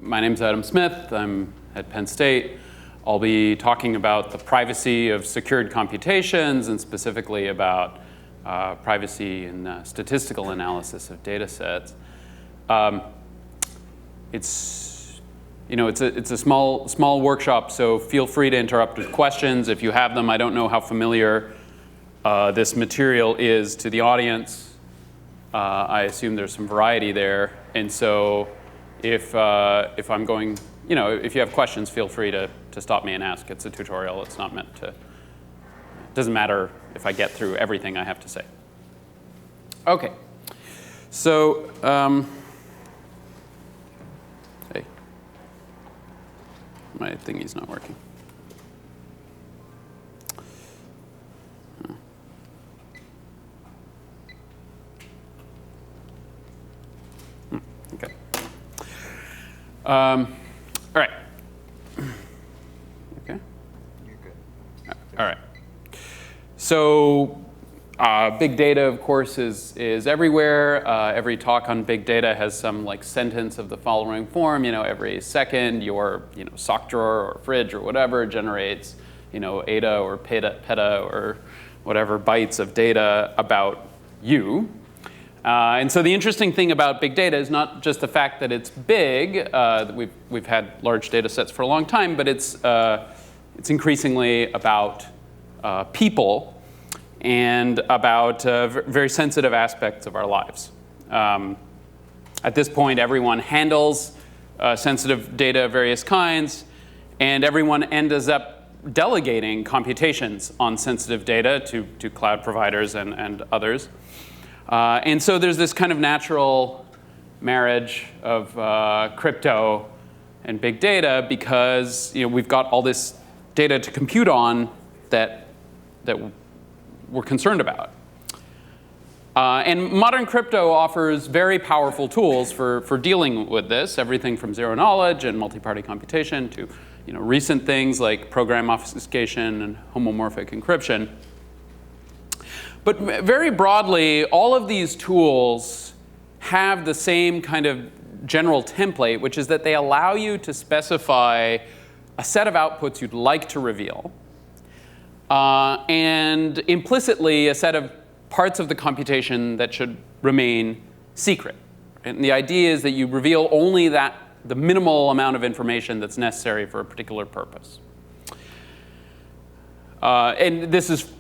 My name's Adam Smith. I'm at Penn State. I'll be talking about the privacy of secured computations and specifically about privacy in statistical analysis of data sets. It's a small workshop, so feel free to interrupt with questions if you have them. I don't know how familiar this material is to the audience. I assume there's some variety there, and so if I'm going, if you have questions, feel free to stop me and ask. It's a tutorial. It's not meant to. It doesn't matter if I get through everything I have to say. Okay, so hey, my thingy's not working. Okay. All right. Okay. You're good. All right. So big data, of course, is everywhere. Every talk on big data has some sentence of the following form. Every second, your sock drawer or fridge or whatever generates ADA or peta or whatever bytes of data about you. And so the interesting thing about big data is not just the fact that it's big. We've had large data sets for a long time, but it's increasingly about people and about very sensitive aspects of our lives. At this point, everyone handles sensitive data of various kinds, and everyone ends up delegating computations on sensitive data to cloud providers and others. And so there's this kind of natural marriage of crypto and big data because we've got all this data to compute on that we're concerned about. And modern crypto offers very powerful tools for dealing with this, everything from zero knowledge and multi-party computation to recent things like program obfuscation and homomorphic encryption. But very broadly, all of these tools have the same kind of general template, which is that they allow you to specify a set of outputs you'd like to reveal, and implicitly a set of parts of the computation that should remain secret. And the idea is that you reveal only the minimal amount of information that's necessary for a particular purpose. And this is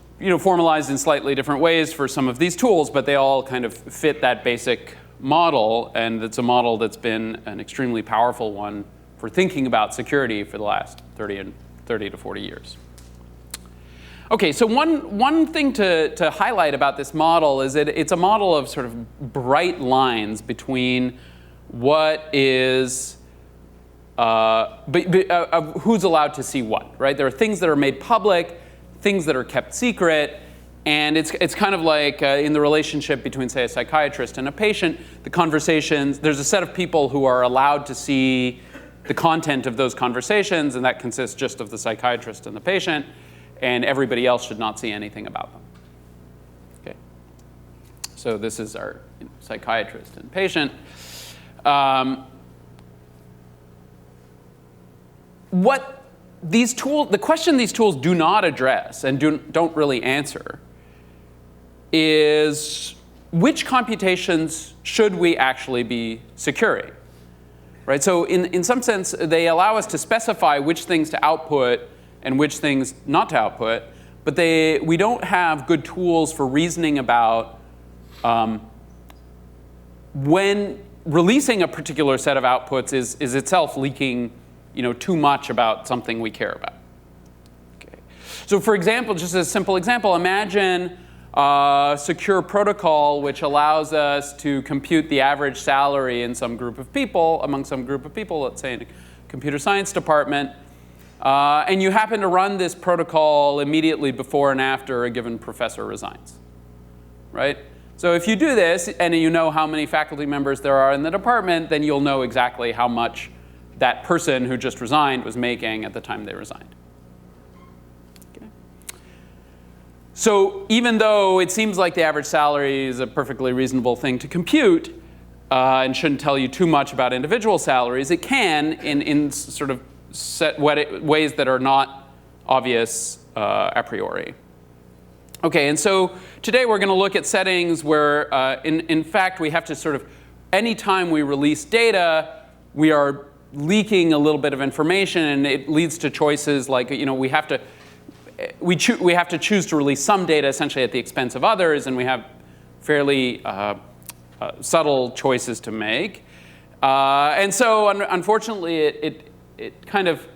formalized in slightly different ways for some of these tools, but they all kind of fit that basic model, and it's a model that's been an extremely powerful one for thinking about security for the last 30 to 40 years. Okay, so one thing to highlight about this model is that it's a model of sort of bright lines between what is of who's allowed to see what, right? There are things that are made public, things that are kept secret, and it's kind of like in the relationship between, say, a psychiatrist and a patient, the conversations, there's a set of people who are allowed to see the content of those conversations, and that consists just of the psychiatrist and the patient, and everybody else should not see anything about them. Okay. So this is our psychiatrist and patient. The question these tools do not address and don't really answer is which computations should we actually be securing, right? So in some sense, they allow us to specify which things to output and which things not to output, but we don't have good tools for reasoning about when releasing a particular set of outputs is itself leaking too much about something we care about. Okay. So for example, just a simple example, imagine a secure protocol which allows us to compute the average salary in some group of people, among some group of people, let's say in a computer science department, and you happen to run this protocol immediately before and after a given professor resigns, right? So if you do this and you know how many faculty members there are in the department, then you'll know exactly how much that person who just resigned was making at the time they resigned. Okay. So even though it seems like the average salary is a perfectly reasonable thing to compute, and shouldn't tell you too much about individual salaries. It can in sort of set ways that are not obvious a priori. Okay, and so today we're going to look at settings where, in fact, we have to sort of, anytime we release data, we are leaking a little bit of information, and it leads to choices like, we have to choose to release some data essentially at the expense of others, and we have fairly subtle choices to make. And so, unfortunately, it kind of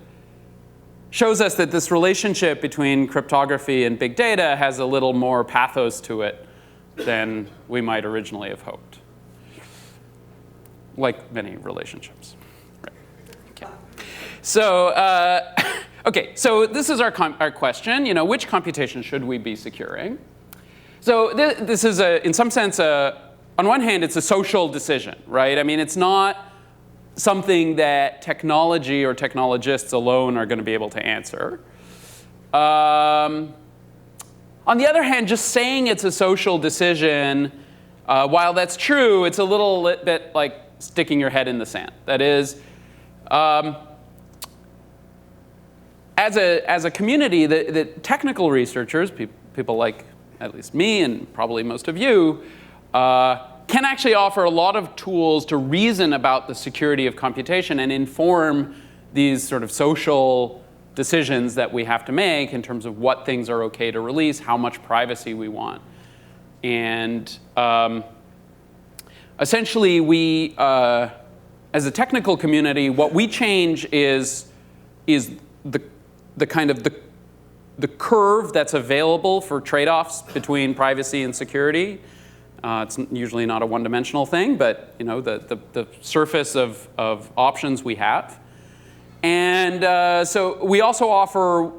shows us that this relationship between cryptography and big data has a little more pathos to it than we might originally have hoped, like many relationships. Right. Okay. So, okay, so this is our question. Which computation should we be securing? So this is, in some sense, on one hand, it's a social decision, right? I mean, it's not something that technology or technologists alone are going to be able to answer. On the other hand, just saying it's a social decision, while that's true, it's a little bit like sticking your head in the sand. That is, as a community, the technical researchers, people like at least me and probably most of you, can actually offer a lot of tools to reason about the security of computation and inform these sort of social decisions that we have to make in terms of what things are okay to release, how much privacy we want. And essentially, we, as a technical community, what we change is the kind of the curve that's available for trade-offs between privacy and security. It's usually not a one-dimensional thing, but the surface of options we have. And so we also offer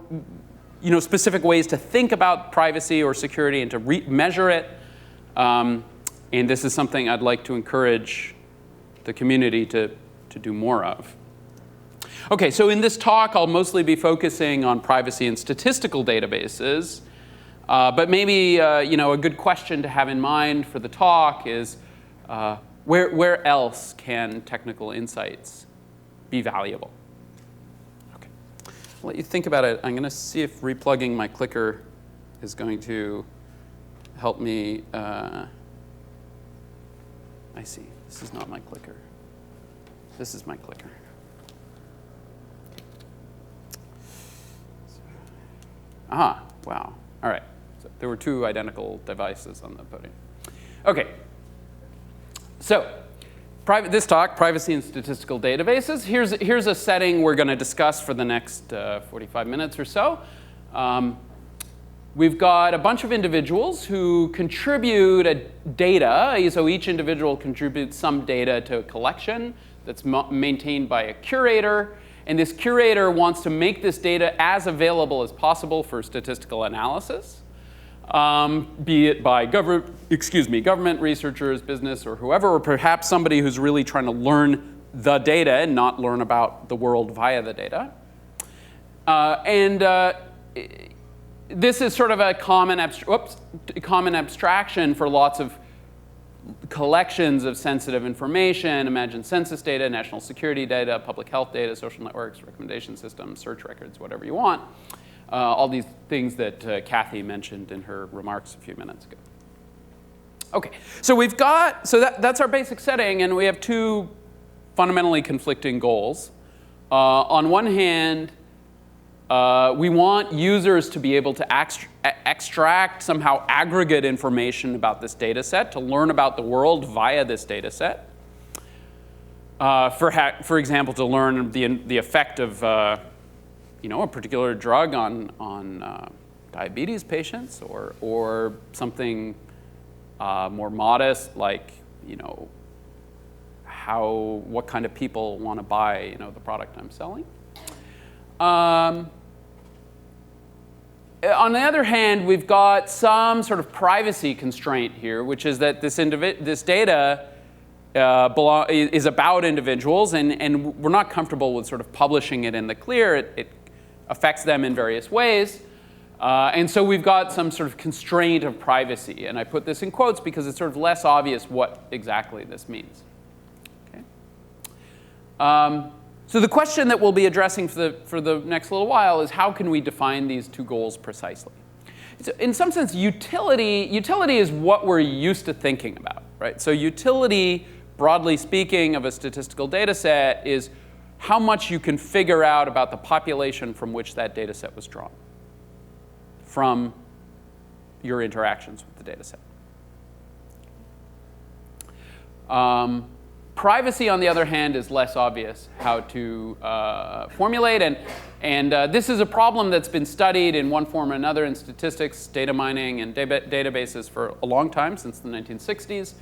specific ways to think about privacy or security and to measure it. And this is something I'd like to encourage the community to do more of. Okay, so in this talk, I'll mostly be focusing on privacy and statistical databases. But maybe a good question to have in mind for the talk is where else can technical insights be valuable? Okay, I'll let you think about it. I'm going to see if replugging my clicker is going to help me. I see. This is not my clicker. This is my clicker. Aha, wow. All right. There were two identical devices on the podium. Okay, so this talk, privacy and statistical databases. Here's a setting we're going to discuss for the next 45 minutes or so. We've got a bunch of individuals who contribute data. So each individual contributes some data to a collection that's maintained by a curator. And this curator wants to make this data as available as possible for statistical analysis. Be it by government researchers, business, or whoever, or perhaps somebody who's really trying to learn the data and not learn about the world via the data. This is sort of a common abstraction for lots of collections of sensitive information. Imagine census data, national security data, public health data, social networks, recommendation systems, search records, whatever you want. All these things that Kathy mentioned in her remarks a few minutes ago. Okay, so that's our basic setting, and we have two fundamentally conflicting goals. On one hand, we want users to be able to extract somehow aggregate information about this data set, to learn about the world via this data set. For example, to learn the effect of a particular drug on diabetes patients, or something more modest, like what kind of people want to buy the product I'm selling. On the other hand, we've got some sort of privacy constraint here, which is that this data is about individuals, and we're not comfortable with sort of publishing it in the clear. It affects them in various ways. And so we've got some sort of constraint of privacy. And I put this in quotes because it's sort of less obvious what exactly this means. So the question that we'll be addressing for the next little while is how can we define these two goals precisely? So in some sense, utility is what we're used to thinking about, right? So utility, broadly speaking, of a statistical data set is how much you can figure out about the population from which that data set was drawn from your interactions with the data set. Privacy, on the other hand, is less obvious how to formulate. And this is a problem that's been studied in one form or another in statistics, data mining, and databases for a long time, since the 1960s.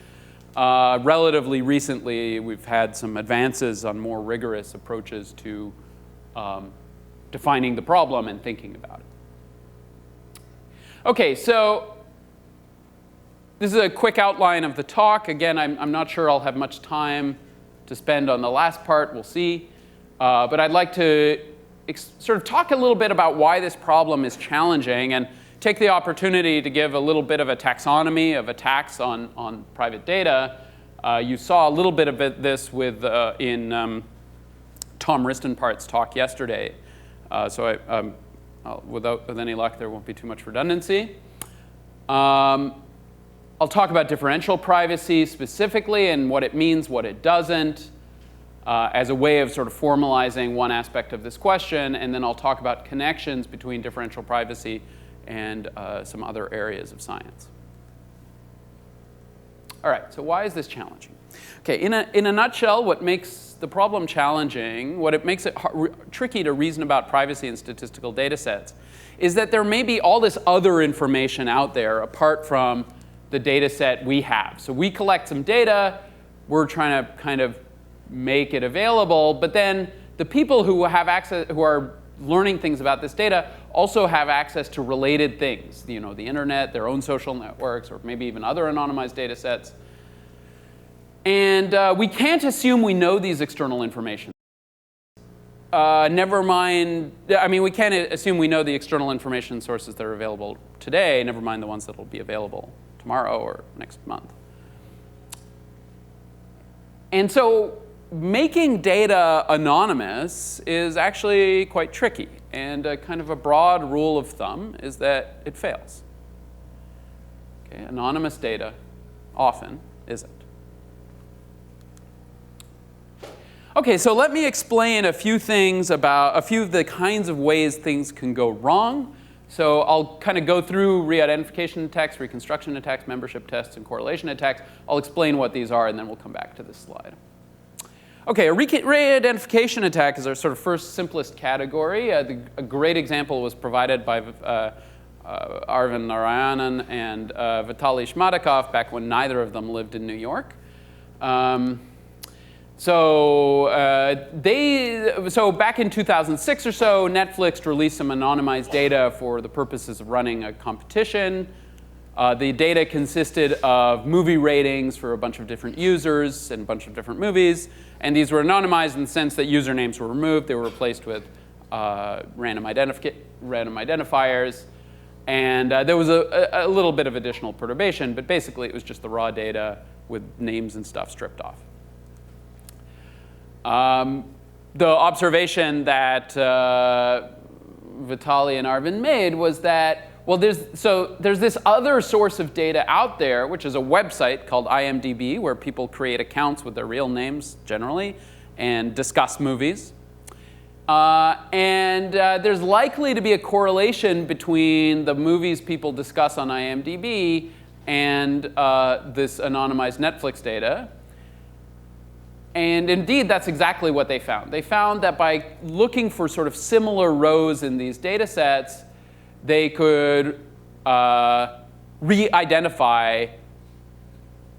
Relatively recently, we've had some advances on more rigorous approaches to defining the problem and thinking about it. OK, so this is a quick outline of the talk. Again, I'm not sure I'll have much time to spend on the last part. We'll see. But I'd like to sort of talk a little bit about why this problem is challenging and take the opportunity to give a little bit of a taxonomy of attacks on private data. You saw a little bit of this in Tom Ristenpart's talk yesterday. So with any luck, there won't be too much redundancy. I'll talk about differential privacy specifically and what it means, what it doesn't, as a way of sort of formalizing one aspect of this question. And then I'll talk about connections between differential privacy and some other areas of science. All right, so why is this challenging? OK, in a nutshell, what makes the problem challenging, what it makes it tricky to reason about privacy in statistical data sets, is that there may be all this other information out there apart from the data set we have. So we collect some data, we're trying to kind of make it available, but then the people who have access, who are learning things about this data, also have access to related things, the internet, their own social networks, or maybe even other anonymized data sets. And we can't assume we know these external information. Never mind, we can't assume we know the external information sources that are available today, never mind the ones that will be available tomorrow or next month. And so making data anonymous is actually quite tricky. And kind of a broad rule of thumb is that it fails. Okay, anonymous data often isn't. OK, so let me explain a few things about a few of the kinds of ways things can go wrong. So I'll kind of go through re-identification attacks, reconstruction attacks, membership tests, and correlation attacks. I'll explain what these are, and then we'll come back to this slide. OK, a re-identification attack is our sort of first simplest category. A great example was provided by Arvind Narayanan and Vitaly Shmadakov back when neither of them lived in New York. So back in 2006 or so, Netflix released some anonymized data for the purposes of running a competition. The data consisted of movie ratings for a bunch of different users and a bunch of different movies. And these were anonymized in the sense that usernames were removed. They were replaced with random identifiers. And there was a little bit of additional perturbation. But basically, it was just the raw data with names and stuff stripped off. The observation that Vitaly and Arvind made was that, well, there's this other source of data out there, which is a website called IMDb, where people create accounts with their real names, generally, and discuss movies. There's likely to be a correlation between the movies people discuss on IMDb and this anonymized Netflix data. And indeed, that's exactly what they found. They found that by looking for sort of similar rows in these data sets, they could re-identify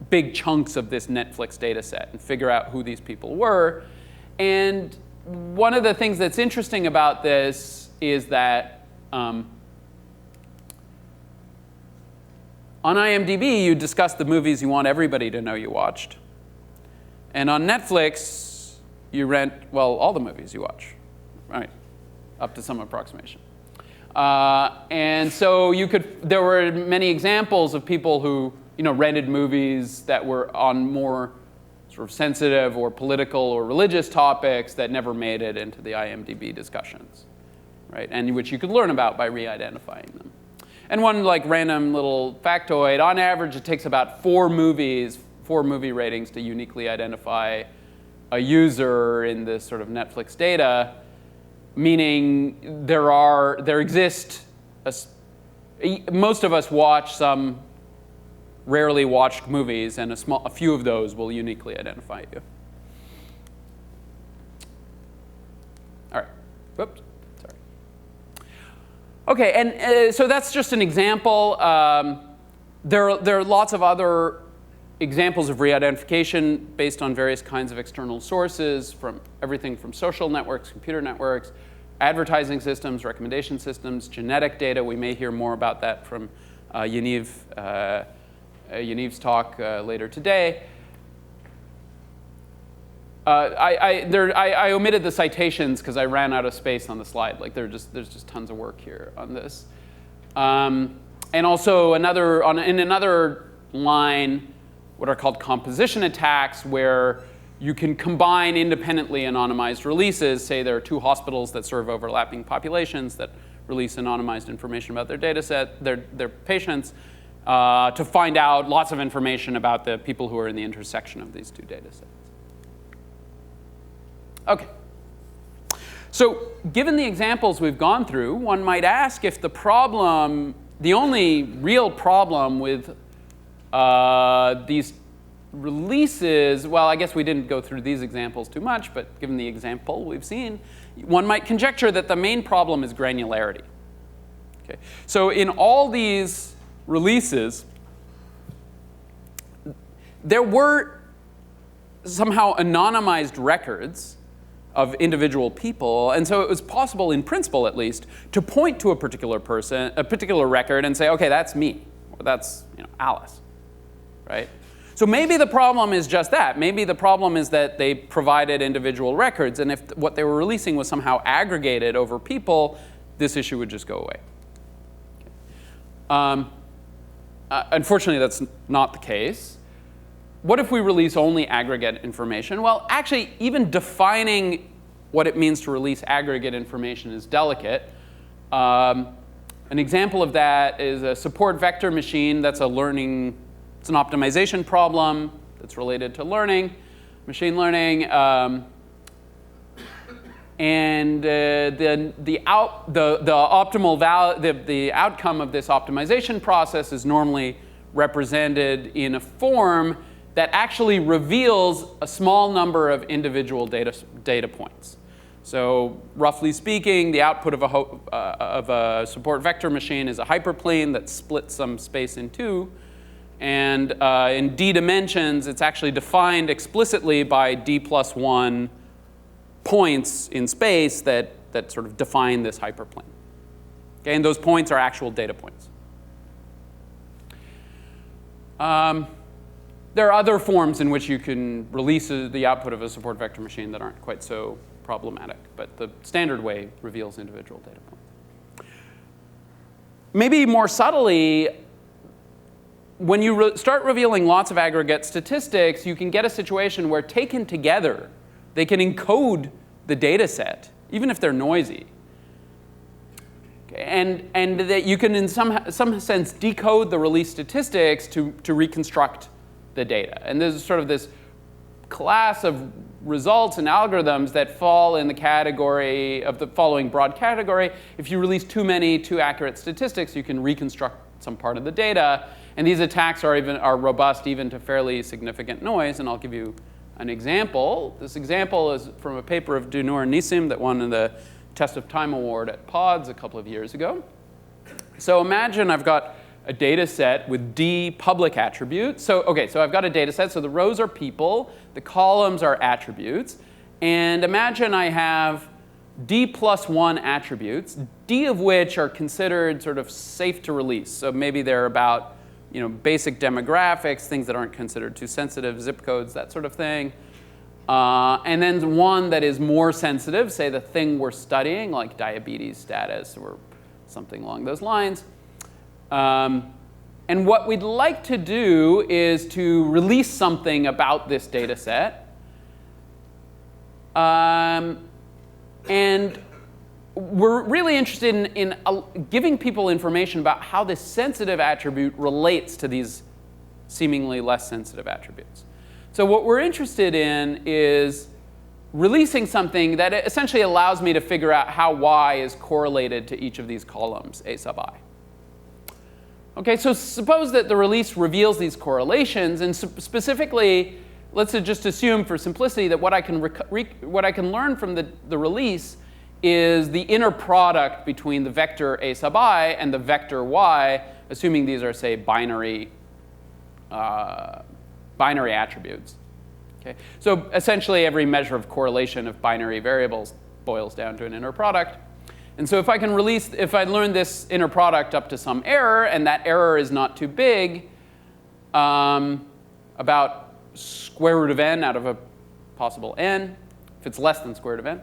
big chunks of this Netflix data set and figure out who these people were. And one of the things that's interesting about this is that on IMDb, you discuss the movies you want everybody to know you watched. And on Netflix, you rent, well, all the movies you watch, right, up to some approximation. And so there were many examples of people who rented movies that were on more sort sort of sensitive or political or religious topics that never made it into the IMDb discussions, right? And which you could learn about by re-identifying them. And one like random little factoid, on average it takes about 4 movie ratings to uniquely identify a user in this sort of Netflix data, meaning there exist, most of us watch some rarely watched movies, and a few of those will uniquely identify you. All right, whoops, sorry. Okay, and so that's just an example. There are lots of other examples of re-identification based on various kinds of external sources, from everything from social networks, computer networks, advertising systems, recommendation systems, genetic data. We may hear more about that from Yaniv's talk later today. I omitted the citations because I ran out of space on the slide. Like there's just tons of work here on this. And also in another line, what are called composition attacks, where you can combine independently anonymized releases. Say there are 2 hospitals that serve overlapping populations that release anonymized information about their data set, their patients, to find out lots of information about the people who are in the intersection of these 2 data sets. Okay. So given the examples we've gone through, one might ask if the only real problem with these releases, well, I guess we didn't go through these examples too much, but given the example we've seen, one might conjecture that the main problem is granularity. Okay. So in all these releases, there were somehow anonymized records of individual people, and so it was possible, in principle at least, to point to a particular person, a particular record, and say, okay, that's me, or that's Alice, right? So maybe the problem is just that. Maybe the problem is that they provided individual records, and if what they were releasing was somehow aggregated over people, this issue would just go away. Unfortunately, that's not the case. What if we release only aggregate information? Well, actually, even defining what it means to release aggregate information is delicate. An example of that is a support vector machine. That's it's an optimization problem that's related to learning, machine learning. And the outcome of this optimization process is normally represented in a form that actually reveals a small number of individual data points. So roughly speaking, the output of a support vector machine is a hyperplane that splits some space in 2. And in d dimensions, it's actually defined explicitly by d+1 points in space that sort of define this hyperplane. Okay, and those points are actual data points. There are other forms in which you can release the output of a support vector machine that aren't quite so problematic, but the standard way reveals individual data points. Maybe more subtly, when you start revealing lots of aggregate statistics, you can get a situation where, taken together, they can encode the data set, even if they're noisy. And that you can, in some sense, decode the release statistics to reconstruct the data. And there's sort of this class of results and algorithms that fall in the category of the following broad category. If you release too many too accurate statistics, you can reconstruct some part of the data. And these attacks are robust even to fairly significant noise. And I'll give you an example. This example is from a paper of Dunur and Nissim that won the Test of Time Award at PODS a couple of years ago. So imagine I've got a data set with D public attributes. So I've got a data set. So the rows are people. The columns are attributes. And imagine I have D+1 attributes, D of which are considered sort of safe to release. So maybe they're about basic demographics, things that aren't considered too sensitive, zip codes, that sort of thing. And then one that is more sensitive, say the thing we're studying, like diabetes status or something along those lines. And what we'd like to do is to release something about this data set. And we're really interested in giving people information about how this sensitive attribute relates to these seemingly less sensitive attributes. So what we're interested in is releasing something that essentially allows me to figure out how y is correlated to each of these columns, a sub I. Okay, so suppose that the release reveals these correlations, and specifically, let's just assume for simplicity that what I can learn from the release is the inner product between the vector a sub I and the vector y, assuming these are, say, binary attributes. Okay? So essentially, every measure of correlation of binary variables boils down to an inner product. And so if I learn this inner product up to some error, and that error is not too big, about square root of n out of a possible n, if it's less than square root of n,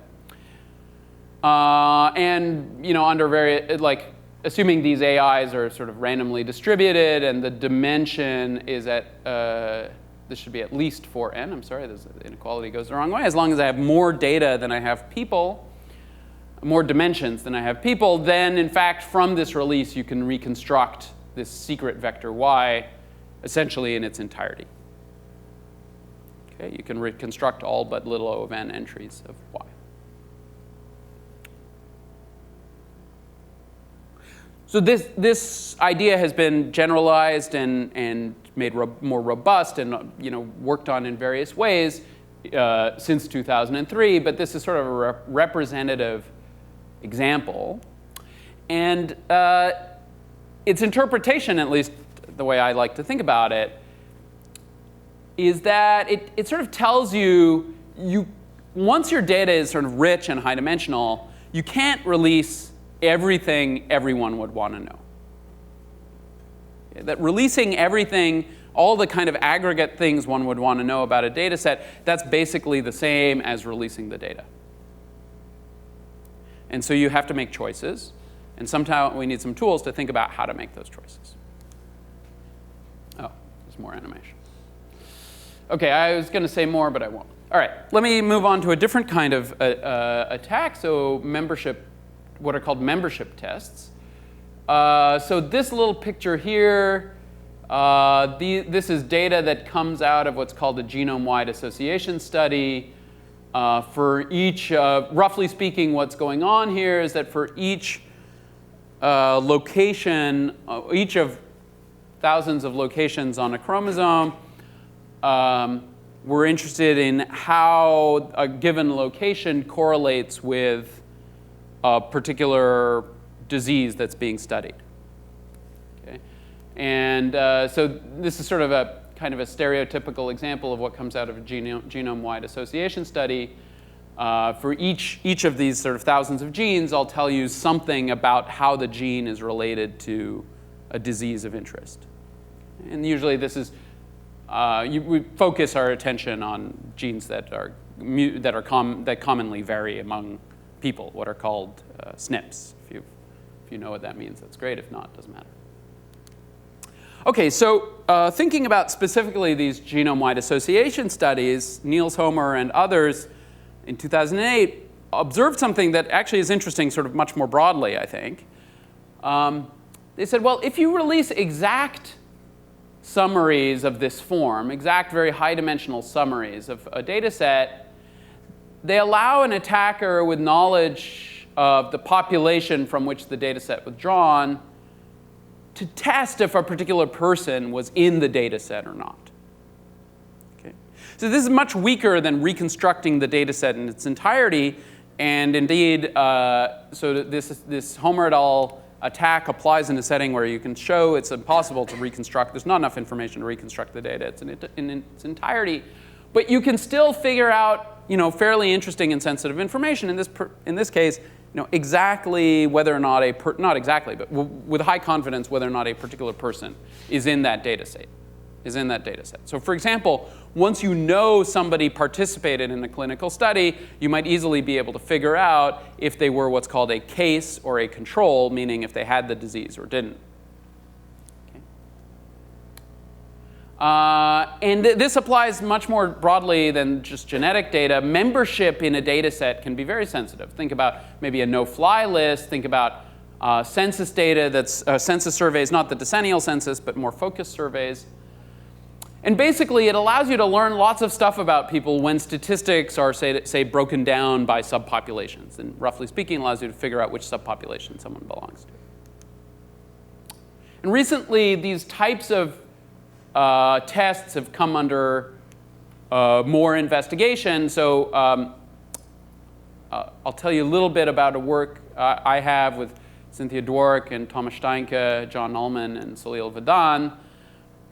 and under assuming these AIs are sort of randomly distributed, and the dimension is at this should be at least 4n. I'm sorry, the inequality goes the wrong way. As long as I have more data than I have people, more dimensions than I have people, then in fact from this release you can reconstruct this secret vector y essentially in its entirety. Okay, you can reconstruct all but little o of n entries of y. So this idea has been generalized and made more robust and worked on in various ways since 2003, but this is sort of a representative example. And its interpretation, at least the way I like to think about it, is that it sort of tells you once your data is sort of rich and high dimensional, you can't release everything everyone would want to know. That releasing everything, all the kind of aggregate things one would want to know about a data set, that's basically the same as releasing the data. And so you have to make choices, and sometimes we need some tools to think about how to make those choices. Oh, there's more animation. Okay, I was going to say more, but I won't. All right, let me move on to a different kind of attack, so what are called membership tests. So this little picture here, this is data that comes out of what's called a genome-wide association study. For each, roughly speaking, what's going on here is that for each location, each of thousands of locations on a chromosome, we're interested in how a given location correlates with a particular disease that's being studied. Okay? And so this is sort of a kind of a stereotypical example of what comes out of a genome-wide association study. For each of these sort of thousands of genes, I'll tell you something about how the gene is related to a disease of interest. And usually this is, we focus our attention on genes that commonly vary among people, what are called SNPs. If you know what that means, that's great. If not, it doesn't matter. Okay, so thinking about specifically these genome-wide association studies, Niels Homer and others in 2008 observed something that actually is interesting sort of much more broadly, I think. They said, well, if you release exact summaries of this form, exact very high-dimensional summaries of a data set, they allow an attacker with knowledge of the population from which the data set was drawn to test if a particular person was in the data set or not. Okay? So this is much weaker than reconstructing the data set in its entirety. And indeed, so this Homer et al. Attack applies in a setting where you can show it's impossible to reconstruct. There's not enough information to reconstruct the data in its entirety. But you can still figure out fairly interesting and sensitive information. In this case, exactly whether or not not exactly, but with high confidence whether or not a particular person is in that data set. So for example, once you know somebody participated in a clinical study, you might easily be able to figure out if they were what's called a case or a control, meaning if they had the disease or didn't. Okay. And this applies much more broadly than just genetic data. Membership in a data set can be very sensitive. Think about maybe a no-fly list. Think about census data that's census surveys, not the decennial census, but more focused surveys. And basically, it allows you to learn lots of stuff about people when statistics are, say broken down by subpopulations. And roughly speaking, allows you to figure out which subpopulation someone belongs to. And recently, these types of tests have come under more investigation. So I'll tell you a little bit about a work I have with Cynthia Dwork and Thomas Steinke, John Ullman, and Salil Vadan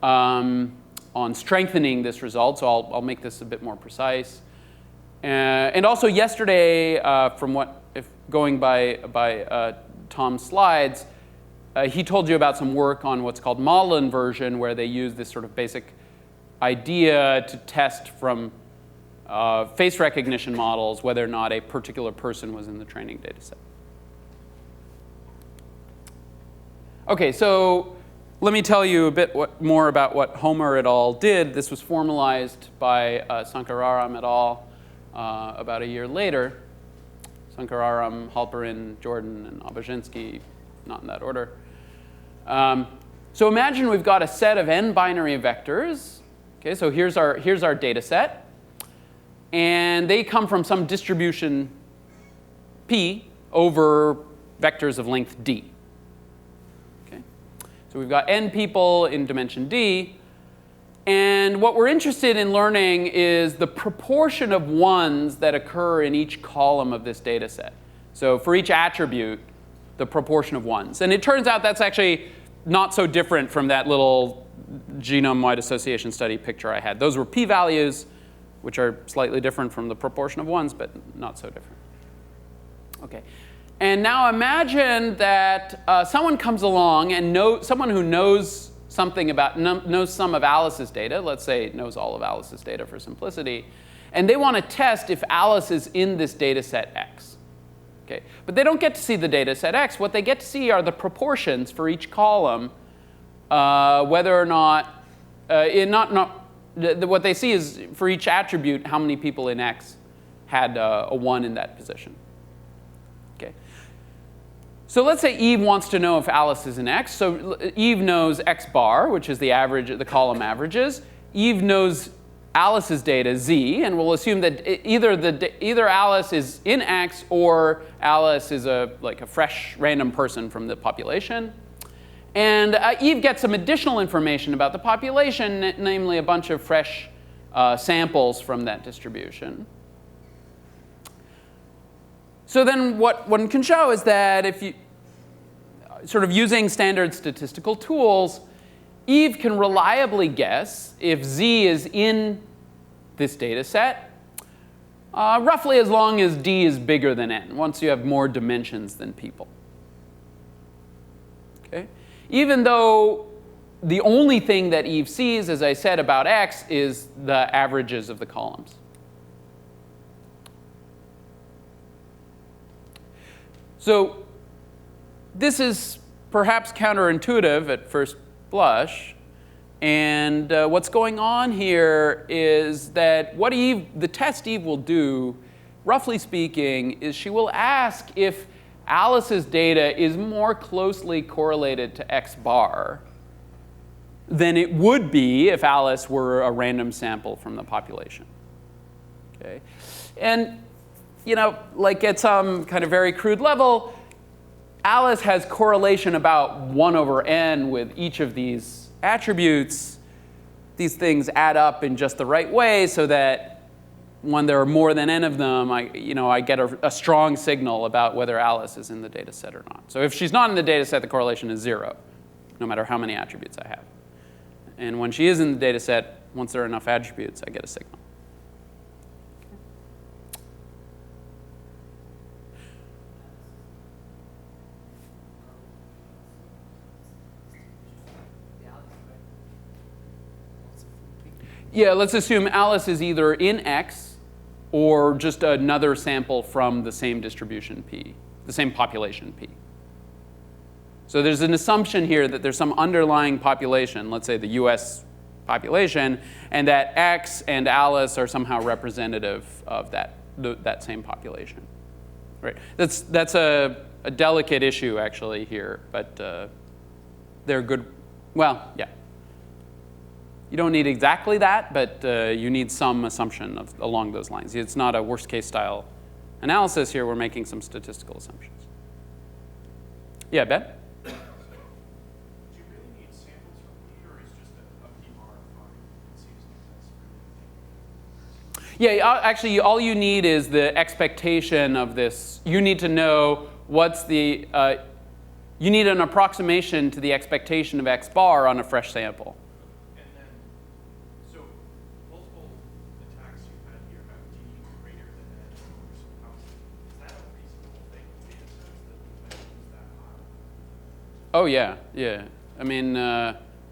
on strengthening this result. So I'll make this a bit more precise. And also yesterday, going by Tom's slides, he told you about some work on what's called model inversion, where they use this sort of basic idea to test from face recognition models whether or not a particular person was in the training data set. OK, so let me tell you a bit more about what Homer et al. Did. This was formalized by Sankararam et al. About a year later. Sankararam, Halperin, Jordan, and Obozinsky, not in that order. So imagine we've got a set of n binary vectors. Okay, so here's our data set. And they come from some distribution P over vectors of length d. Okay? So we've got n people in dimension d. And what we're interested in learning is the proportion of ones that occur in each column of this data set. So for each attribute, the proportion of ones. And it turns out that's actually not so different from that little genome-wide association study picture I had. Those were p-values, which are slightly different from the proportion of ones, but not so different. OK. And now imagine that someone comes along and someone who knows something about, knows some of Alice's data, let's say knows all of Alice's data for simplicity, and they want to test if Alice is in this data set X. Okay. But they don't get to see the data set X. What they get to see are the proportions for each column, whether or not, what they see is for each attribute, how many people in X had a 1 in that position. Okay. So let's say Eve wants to know if Alice is in X. So Eve knows X bar, which is the average, the column averages. Eve knows Alice's data, Z, and we'll assume that either Alice is in X or Alice is like a fresh random person from the population. And Eve gets some additional information about the population, namely a bunch of fresh samples from that distribution. So then what one can show is that if you, sort of using standard statistical tools, Eve can reliably guess if Z is in this data set, roughly as long as D is bigger than N, once you have more dimensions than people. Okay? Even though the only thing that Eve sees, as I said, about X is the averages of the columns. So this is perhaps counterintuitive at first blush. And what's going on here is that what the test Eve will do, roughly speaking, is she will ask if Alice's data is more closely correlated to X bar than it would be if Alice were a random sample from the population. Okay? And like at some kind of very crude level, Alice has correlation about 1 over n with each of these attributes. These things add up in just the right way so that when there are more than n of them, I get a strong signal about whether Alice is in the data set or not. So if she's not in the data set, the correlation is 0, no matter how many attributes I have. And when she is in the data set, once there are enough attributes, I get a signal. Yeah, let's assume Alice is either in X or just another sample from the same distribution P, the same population P. So there's an assumption here that there's some underlying population, let's say the US population, and that X and Alice are somehow representative of that same population. Right? That's a delicate issue actually here, but they're good. Well, yeah. You don't need exactly that, but you need some assumption along those lines. It's not a worst case style analysis here. We're making some statistical assumptions. Yeah, Ben? Do you really need samples from P, or is just a PR fine? It seems like that's really. Yeah, actually, all you need is the expectation of this. You need to know what's the, you need an approximation to the expectation of X bar on a fresh sample. And then, so multiple attacks you had here have D greater than N or some constant. Is that a reasonable thing in data sets that dimensions that high? Oh, yeah, yeah. I mean,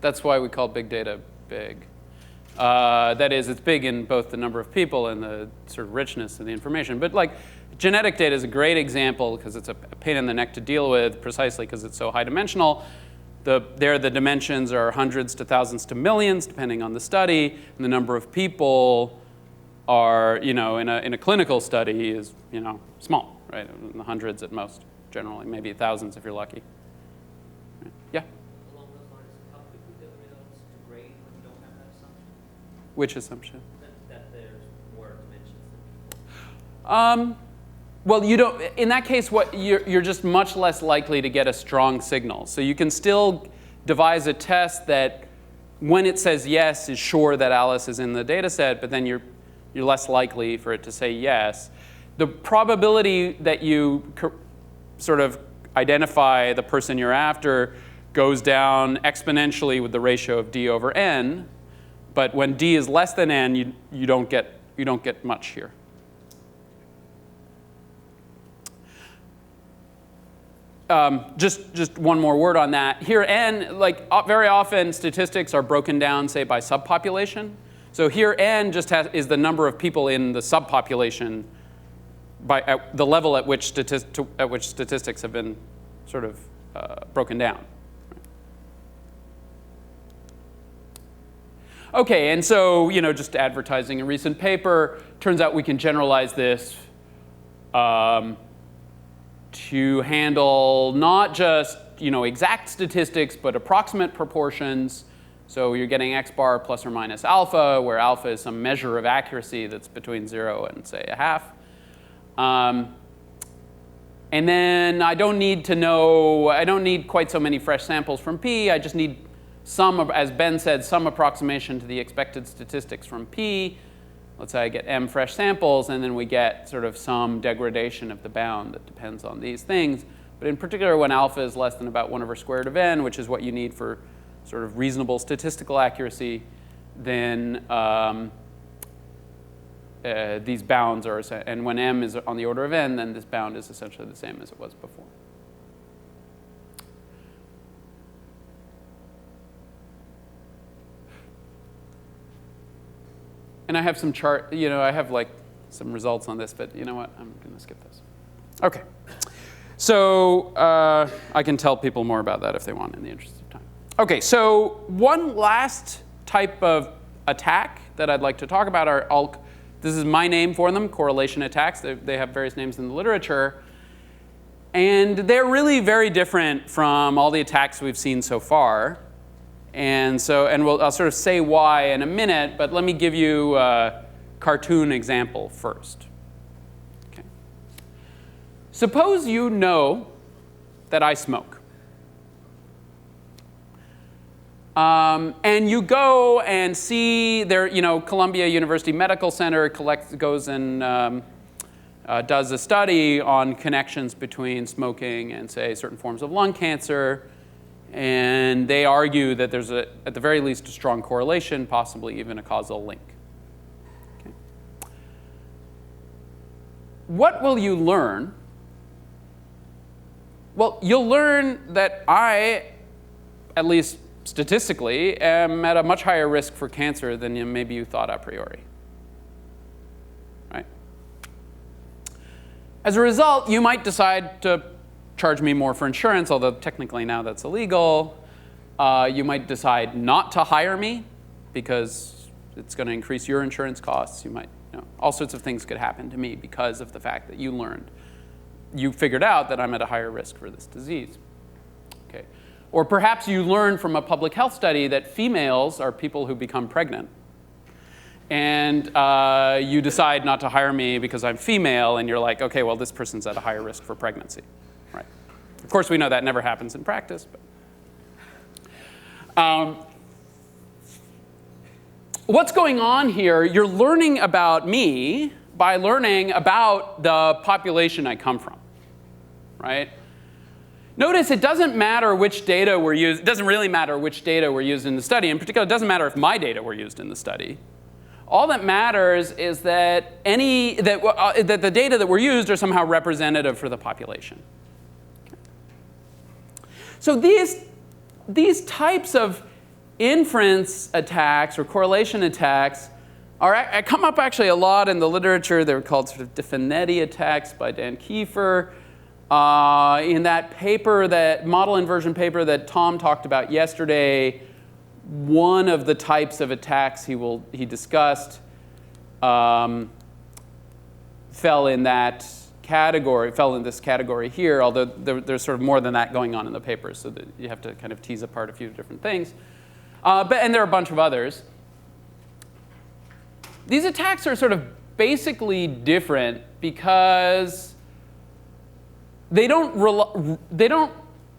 that's why we call big data big. That is, it's big in both the number of people and the sort of richness of the information. But like, genetic data is a great example because it's a pain in the neck to deal with, precisely because it's so high dimensional. There, the dimensions are hundreds to thousands to millions, depending on the study, and the number of people are, in a clinical study is, small, right? In the hundreds at most, generally, maybe thousands if you're lucky. Right. Yeah. Along those lines, how could we get rid of grade when you don't have that assumption? Which assumption? That there's more dimensions than people. Well, you don't. In that case, you're just much less likely to get a strong signal. So you can still devise a test that, when it says yes, is sure that Alice is in the data set, but then you're less likely for it to say yes. The probability that you sort of identify the person you're after goes down exponentially with the ratio of D over N, but when D is less than N, you don't get much here. Just one more word on that. Here, N, very often statistics are broken down, say, by subpopulation. So here, N just is the number of people in the subpopulation at the level at which statistics have been sort of broken down. Okay, and so, just advertising a recent paper, turns out we can generalize this to handle not just exact statistics, but approximate proportions. So you're getting X bar plus or minus alpha, where alpha is some measure of accuracy that's between 0 and, say, a half. And then I don't need quite so many fresh samples from P. I just need some, as Ben said, some approximation to the expected statistics from P. Let's say I get M fresh samples, and then we get sort of some degradation of the bound that depends on these things. But in particular, when alpha is less than about 1 over square root of N, which is what you need for sort of reasonable statistical accuracy, then these bounds are, and when M is on the order of N, then this bound is essentially the same as it was before. And I have some chart, I have some results on this, but you know what? I'm going to skip this. Okay. So I can tell people more about that if they want in the interest of time. Okay, so one last type of attack that I'd like to talk about are, this is my name for them, correlation attacks. They have various names in the literature. And they're really very different from all the attacks we've seen so far. And I'll sort of say why in a minute, but let me give you a cartoon example first. Okay. Suppose you know that I smoke. And you go and see their, Columbia University Medical Center goes and does a study on connections between smoking and, say, certain forms of lung cancer. And they argue that there's, at the very least, a strong correlation, possibly even a causal link. Okay. What will you learn? Well, you'll learn that I, at least statistically, am at a much higher risk for cancer than maybe you thought a priori. Right? As a result, you might decide to charge me more for insurance, although technically now that's illegal. You might decide not to hire me because it's going to increase your insurance costs. You might, all sorts of things could happen to me because of the fact that you figured out that I'm at a higher risk for this disease. Okay. Or perhaps you learn from a public health study that females are people who become pregnant. And you decide not to hire me because I'm female, and you're like, okay, well, this person's at a higher risk for pregnancy. Right. Of course, we know that never happens in practice. But what's going on here, you're learning about me by learning about the population I come from. Right? Notice it doesn't matter which data were used. It doesn't really matter which data were used in the study. In particular, it doesn't matter if my data were used in the study. All that matters is that that the data that were used are somehow representative for the population. So these types of inference attacks or correlation attacks come up actually a lot in the literature. They're called sort of Definetti attacks by Dan Kiefer. In that paper, that model inversion paper that Tom talked about yesterday, one of the types of attacks he discussed fell in this category here, although there's sort of more than that going on in the paper, so that you have to kind of tease apart a few different things. And there are a bunch of others. These attacks are sort of basically different because they don't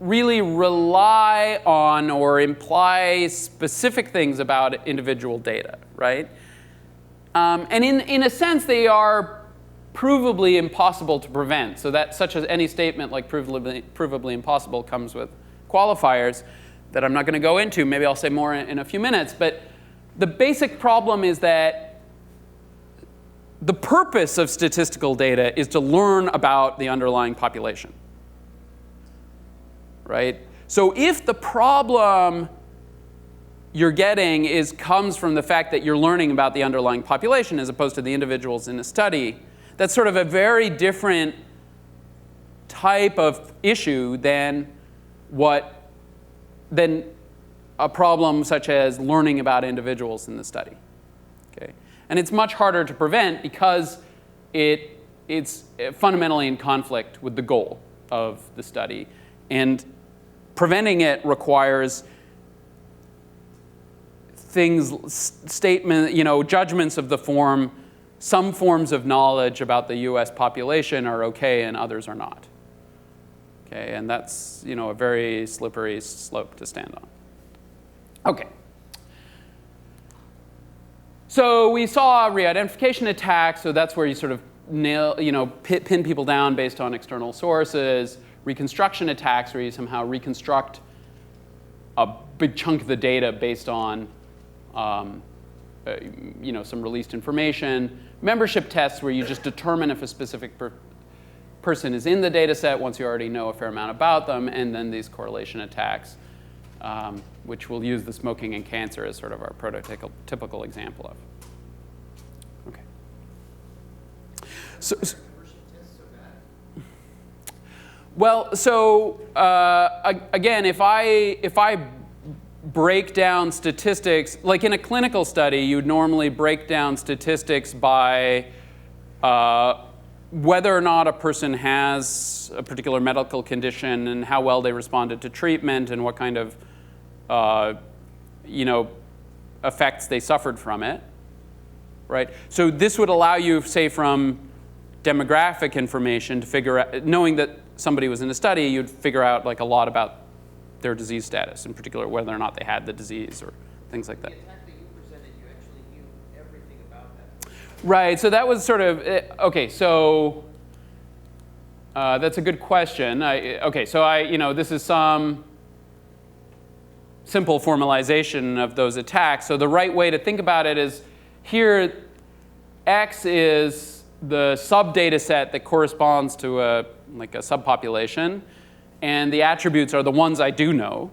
really rely on or imply specific things about individual data, right? And in a sense, they are provably impossible to prevent. So that, such as any statement like provably impossible, comes with qualifiers that I'm not going to go into. Maybe I'll say more in a few minutes. But the basic problem is that the purpose of statistical data is to learn about the underlying population. Right? So if the problem you're getting comes from the fact that you're learning about the underlying population as opposed to the individuals in a study, that's sort of a very different type of issue than a problem such as learning about individuals in the study. Okay? And it's much harder to prevent because it's fundamentally in conflict with the goal of the study. And preventing it requires judgments of the form, some forms of knowledge about the US population are okay and others are not. Okay, and that's a very slippery slope to stand on. Okay. So we saw reidentification attacks, so that's where you sort of pin people down based on external sources. Reconstruction attacks, where you somehow reconstruct a big chunk of the data based on some released information. Membership tests, where you just determine if a specific person is in the data set once you already know a fair amount about them. And then these correlation attacks, which we'll use the smoking and cancer as sort of our prototypical example of. Okay. Well, so again, if I break down statistics, like in a clinical study, you'd normally break down statistics by whether or not a person has a particular medical condition and how well they responded to treatment and what kind of effects they suffered from it, right? So this would allow you, say, from demographic information to figure out, knowing that somebody was in a study, you'd figure out like a lot about their disease status, in particular whether or not they had the disease or things like that. The attack that you presented, you actually knew everything about that. Right, so that was sort of, okay, so that's a good question. This is some simple formalization of those attacks. So the right way to think about it is here, X is the sub-data set that corresponds to a subpopulation, and the attributes are the ones I do know.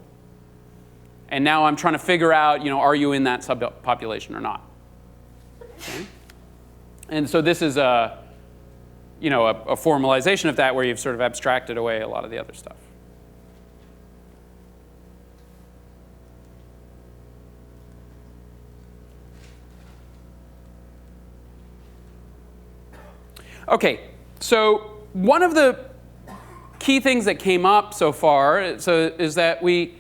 And now I'm trying to figure out, are you in that subpopulation or not? Okay. And so this is a formalization of that where you've sort of abstracted away a lot of the other stuff. Okay, so one of the key things that came up so far is that we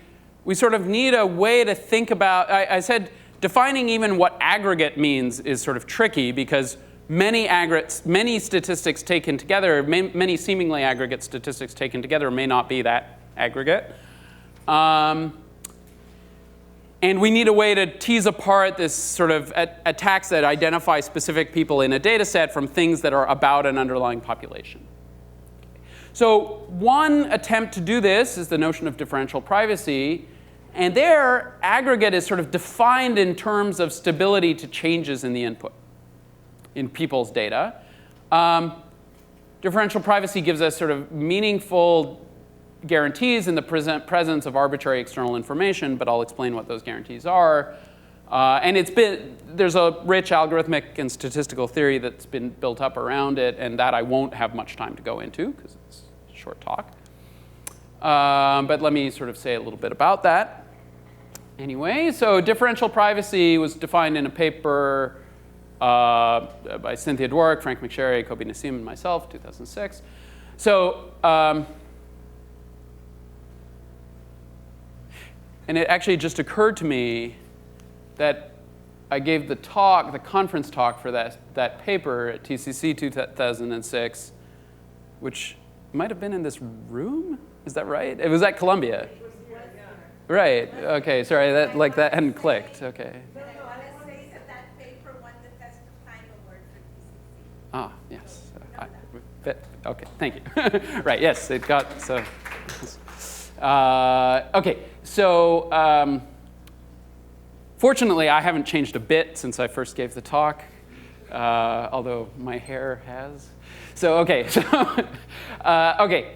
sort of need a way to think about, I said defining even what aggregate means is sort of tricky because many statistics taken together, many seemingly aggregate statistics taken together may not be that aggregate. And we need a way to tease apart this sort of attacks that identify specific people in a data set from things that are about an underlying population. So one attempt to do this is the notion of differential privacy. And there, aggregate is sort of defined in terms of stability to changes in the input in people's data. Differential privacy gives us sort of meaningful guarantees in the presence of arbitrary external information, but I'll explain what those guarantees are. And there's a rich algorithmic and statistical theory that's been built up around it, and that I won't have much time to go into because it's a short talk. But let me sort of say a little bit about that. Anyway, so differential privacy was defined in a paper by Cynthia Dwork, Frank McSherry, Kobi Nassim, and myself, 2006. So, and it actually just occurred to me that I gave the conference talk for that paper at TCC 2006, which might have been in this room. Is that right? It was at Columbia. Right. Okay. Sorry. That hadn't clicked. Okay. No, let's say that paper won the Test of Time Award for TCC. Ah, yes. Okay. Thank you. Right. Yes. It got so. Okay. So. Fortunately, I haven't changed a bit since I first gave the talk, although my hair has. So okay. Okay.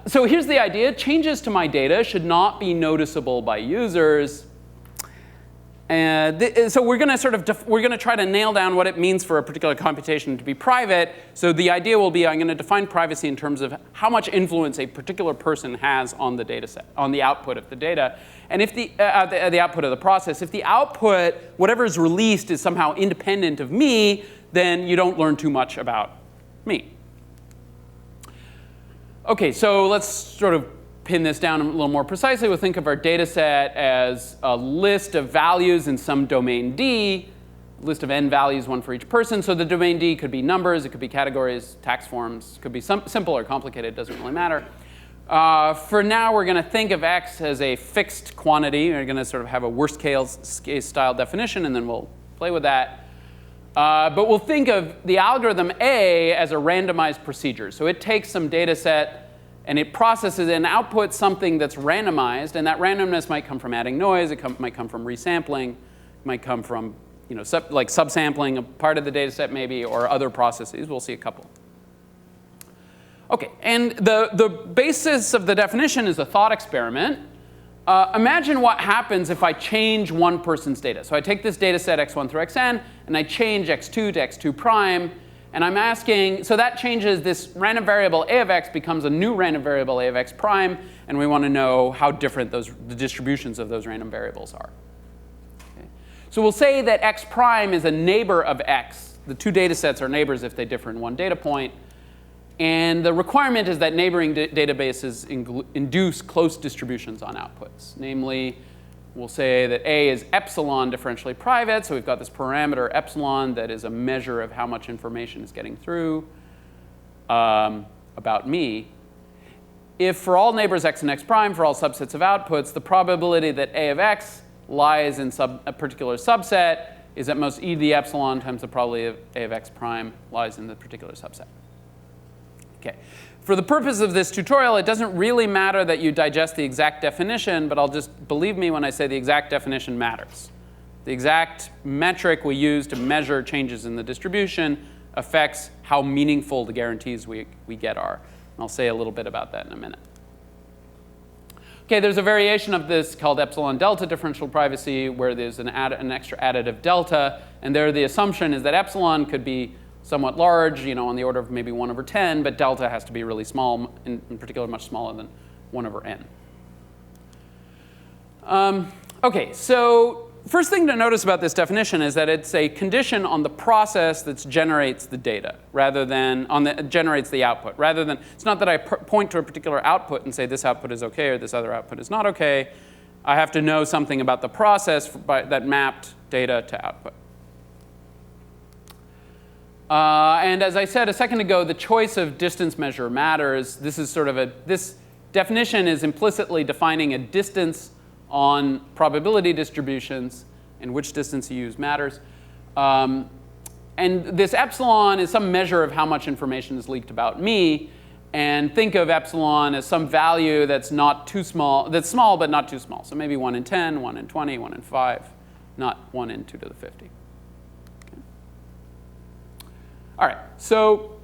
So here's the idea. Changes to my data should not be noticeable by users. And so we're going to try to nail down what it means for a particular computation to be private. So the idea will be I'm going to define privacy in terms of how much influence a particular person has on the data set, on the output of the data. And if the output of the process, if the output, whatever is released, is somehow independent of me, then you don't learn too much about me. Okay, so let's sort of pin this down a little more precisely. We'll think of our data set as a list of values in some domain D, list of n values, one for each person. So the domain D could be numbers, it could be categories, tax forms, could be simple or complicated, doesn't really matter. For now, we're going to think of x as a fixed quantity. We're going to sort of have a worst case style definition, and then we'll play with that. But we'll think of the algorithm A as a randomized procedure. So it takes some data set, and it processes and outputs something that's randomized. And that randomness might come from adding noise. It might come from resampling. It might come from like subsampling a part of the data set maybe, or other processes. We'll see a couple. OK, and the basis of the definition is a thought experiment. Imagine what happens if I change one person's data. So I take this data set x1 through xn, and I change x2 to x2 prime. And I'm asking, so that changes this random variable a of x becomes a new random variable a of x prime. And we want to know how different the distributions of those random variables are. Okay. So we'll say that x prime is a neighbor of x. The two data sets are neighbors if they differ in one data point. And the requirement is that neighboring databases induce close distributions on outputs. Namely, we'll say that A is epsilon differentially private. So we've got this parameter epsilon that is a measure of how much information is getting through about me. If for all neighbors x and x prime, for all subsets of outputs, the probability that A of x lies in a particular subset is at most e to the epsilon times the probability of A of x prime lies in the particular subset. Okay. For the purpose of this tutorial, it doesn't really matter that you digest the exact definition, but I'll just believe me when I say the exact definition matters. The exact metric we use to measure changes in the distribution affects how meaningful the guarantees we get are. And I'll say a little bit about that in a minute. Okay, there's a variation of this called epsilon delta differential privacy, where there's an extra additive delta. And there the assumption is that epsilon could be somewhat large, on the order of maybe 1 over 10, but delta has to be really small, in particular much smaller than 1 over n. Okay, so first thing to notice about this definition is that it's a condition on the process that generates the data, rather than generates the output. Rather than, it's not that I point to a particular output and say this output is OK or this other output is not OK. I have to know something about the process that mapped data to output. And as I said a second ago, the choice of distance measure matters. This is sort of this definition is implicitly defining a distance on probability distributions, and which distance you use matters. And this epsilon is some measure of how much information is leaked about me. And think of epsilon as some value that's not too small, that's small but not too small. So maybe 1 in 10, 1 in 20, 1 in 5, not 1 in 2 to the 50. Okay. All right, so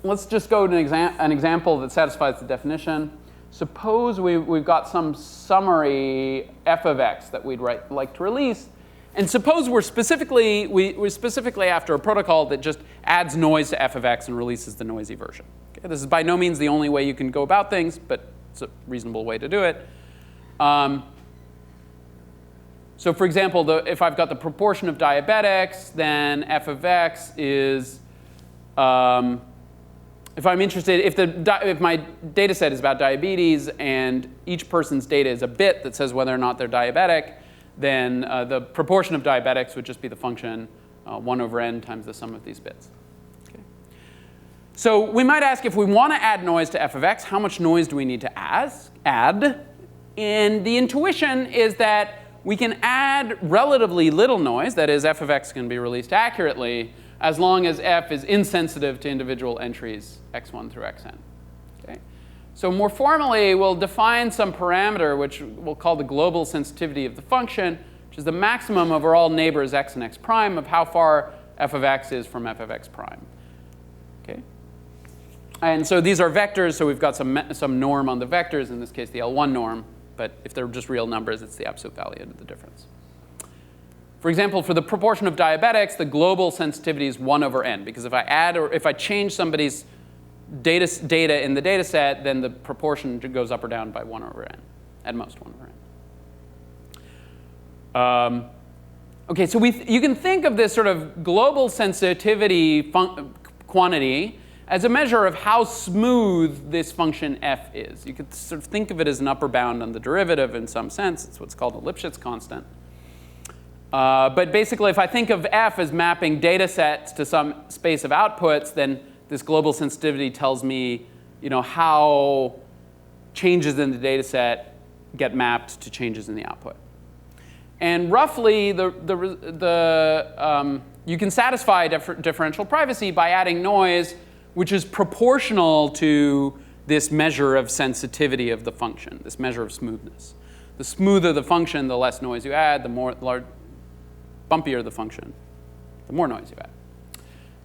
let's just go to an example that satisfies the definition. Suppose we've got some summary f of x that we'd like to release. And suppose we're specifically after a protocol that just adds noise to f of x and releases the noisy version. Okay, this is by no means the only way you can go about things, but it's a reasonable way to do it. So for example, if I've got the proportion of diabetics, then f of x is, if I'm interested, if my data set is about diabetes and each person's data is a bit that says whether or not they're diabetic, then the proportion of diabetics would just be the function 1 over n times the sum of these bits. Okay. So we might ask, if we want to add noise to f of x, how much noise do we need to add? And the intuition is that we can add relatively little noise, that is, f of x can be released accurately, as long as f is insensitive to individual entries x1 through xn. Okay? So more formally, we'll define some parameter, which we'll call the global sensitivity of the function, which is the maximum over all neighbors x and x prime of how far f of x is from f of x prime. Okay? And so these are vectors, so we've got some norm on the vectors, in this case the L1 norm. But if they're just real numbers, it's the absolute value of the difference. For example, for the proportion of diabetics, the global sensitivity is 1 over n, because if I add or if I change somebody's data in the data set, then the proportion goes up or down by 1 over n, at most 1 over n. OK, so you can think of this sort of global sensitivity quantity as a measure of how smooth this function f is. You could sort of think of it as an upper bound on the derivative in some sense. It's what's called a Lipschitz constant. But basically, if I think of f as mapping data sets to some space of outputs, then this global sensitivity tells me, how changes in the data set get mapped to changes in the output. And roughly, you can satisfy differential privacy by adding noise, which is proportional to this measure of sensitivity of the function, this measure of smoothness. The smoother the function, the less noise you add. The bumpier the function, the more noise you add.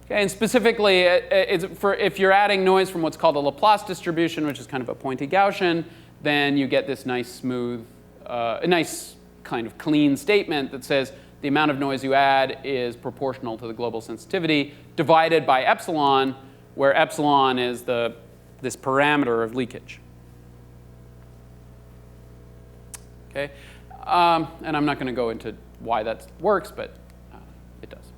Okay, and specifically, if you're adding noise from what's called a Laplace distribution, which is kind of a pointy Gaussian, then you get this nice smooth, a nice kind of clean statement that says the amount of noise you add is proportional to the global sensitivity divided by epsilon, where epsilon is this parameter of leakage. Okay, and I'm not going to go into why that works, but it does.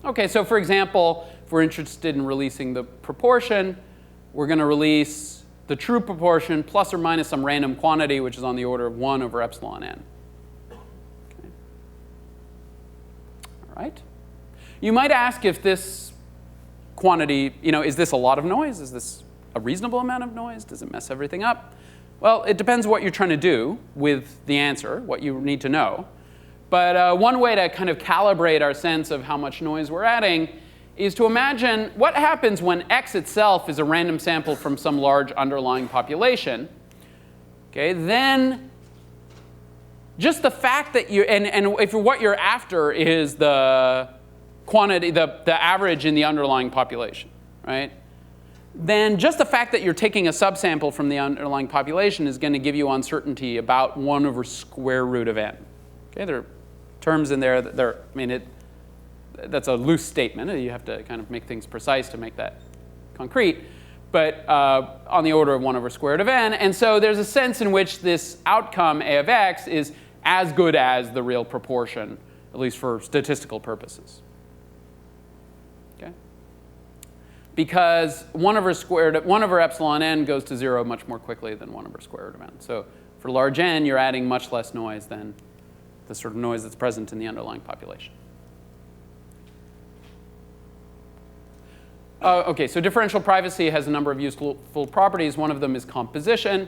OK, so for example, if we're interested in releasing the proportion, we're going to release the true proportion plus or minus some random quantity, which is on the order of 1 over epsilon n. Okay. All right. You might ask if this quantity, is this a lot of noise? Is this a reasonable amount of noise? Does it mess everything up? Well, it depends what you're trying to do with the answer, what you need to know. But one way to kind of calibrate our sense of how much noise we're adding is to imagine what happens when x itself is a random sample from some large underlying population. Okay, then just the fact that you, and if what you're after is the quantity, the average in the underlying population, right? Then just the fact that you're taking a subsample from the underlying population is going to give you uncertainty about 1 over square root of n. Okay, there are terms in there that that's a loose statement. You have to kind of make things precise to make that concrete. But on the order of 1 over square root of n. And so there's a sense in which this outcome, a of x, is as good as the real proportion, at least for statistical purposes. Okay? Because 1 over epsilon n goes to 0 much more quickly than 1 over square root of n. So for large n, you're adding much less noise than the sort of noise that's present in the underlying population. OK, so differential privacy has a number of useful properties. One of them is composition.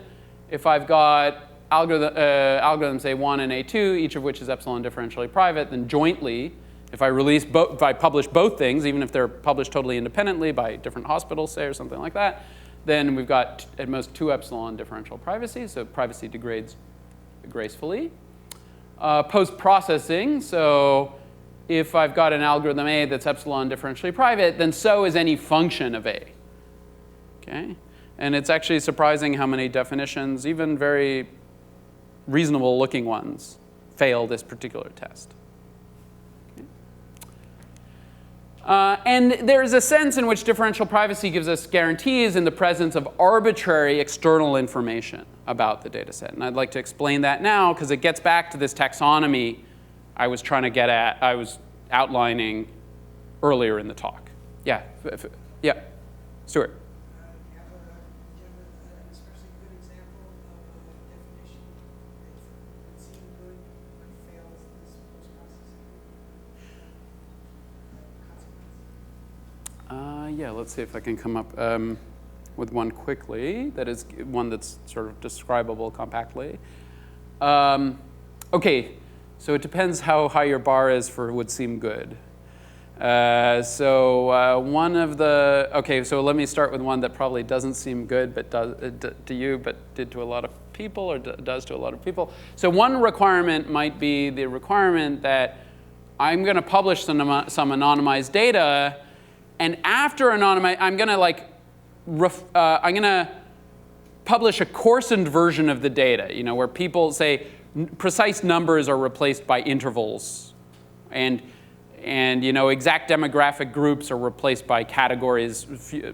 If I've got algorithms A1 and A2, each of which is epsilon differentially private, then jointly, if I publish both things, even if they're published totally independently by different hospitals, say, or something like that, then we've got at most 2 epsilon differential privacy, so privacy degrades gracefully. Post-processing, so if I've got an algorithm A that's epsilon differentially private, then so is any function of A. Okay? And it's actually surprising how many definitions, even very reasonable looking ones, fail this particular test. Okay. And there's a sense in which differential privacy gives us guarantees in the presence of arbitrary external information about the data set. And I'd like to explain that now because it gets back to this taxonomy I was trying to get at, I was outlining earlier in the talk. Yeah, yeah, Stuart. You have an especially good example of a definition that would seem good but fails this post-processing consequence. Yeah, let's see if I can come up with one quickly. That is one that's sort of describable compactly. OK, so it depends how high your bar is for would seem good. One of the, OK, so let me start with one that probably doesn't seem good but does to you, but did to a lot of people, or does to a lot of people. So one requirement might be the requirement that I'm going to publish some anonymized data, and after anonymize, I'm going to publish a coarsened version of the data, where people say precise numbers are replaced by intervals, and exact demographic groups are replaced by categories,